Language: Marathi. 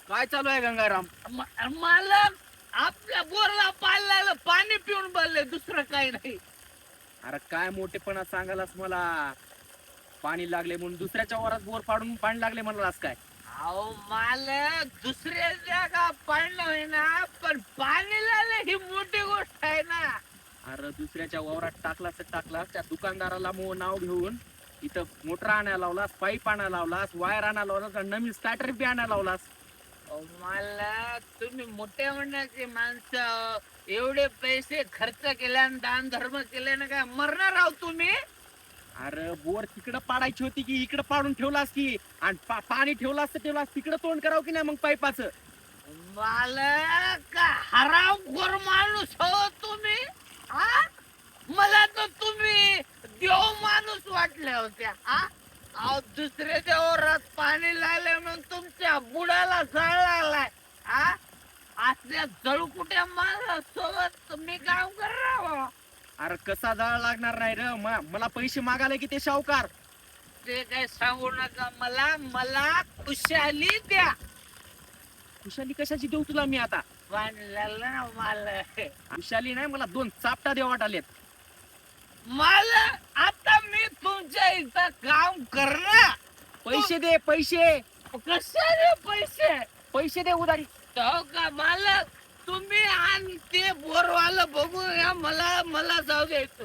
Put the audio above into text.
काय चालू आहे गंगाराम? मालक आपल्या बोरला पाळलेलं पाणी पिऊन बोलले, दुसरं काही नाही. अरे काय मोठेपणा सांगायलास मला. पाणी लागले म्हणून दुसऱ्याच्या वरात बोर पाडून पाणी लागले म्हणलास काय? अहो मालक, दुसऱ्या जागा पाडलं होईना, पण पाणी लागलं ही मोठी गोष्ट आहे ना. अरे दुसऱ्याच्या वावरात टाकलास तर टाकलास, त्या दुकानदाराला नाव घेऊन इथं मोटर आणायला लावलास, पाईप आणायला लावलास, वायर आणायला लावलास आणि नवीन स्टार्टर बी आणायला लावलास. अहो मालक, तुम्ही मोठ्या म्हणण्याची माणसं, एवढे पैसे खर्च केले आणि दान धर्म केले ना, काय मरणार आहो तुम्ही? अरे बोर तिकडं पाडायची होती की इकडं पाडून ठेवलास की, आणि पाणी ठेवलास तर ठेवलास, तिकडं तोंड करावं की नाही मग पाईपाचं? मालक हरामखोर माणूस हो तुम्ही. हा? मला तर तुम्ही देव माणूस वाटल्या होत्या. अहो दुसऱ्याच्या ओरात पाणी लागले म्हणून तुमच्या बुडाला जाळ लागलाय. असल्या जळकुट्या माणसासोबत तुम्ही काम करा. अरे कसा जाळ लागणार नाही रे, मला पैसे मागायला की ते सावकार. ते काय सांगू नका मला, मला खुशाली द्या. खुशाली कशाची देऊ तुला मी आता? पाणी लागलं ना मला. खुशाली नाही, मला 2 चापटा देवाट आलेत. मला आता मी तुमच्या इथं काम करणार. पैसे दे पैसे. कशाने पैसे? पैसे दे उधारी. तो का मालक, तुम्ही आणि ते बोरवाला बघू या, मला जाऊ द्यायचं.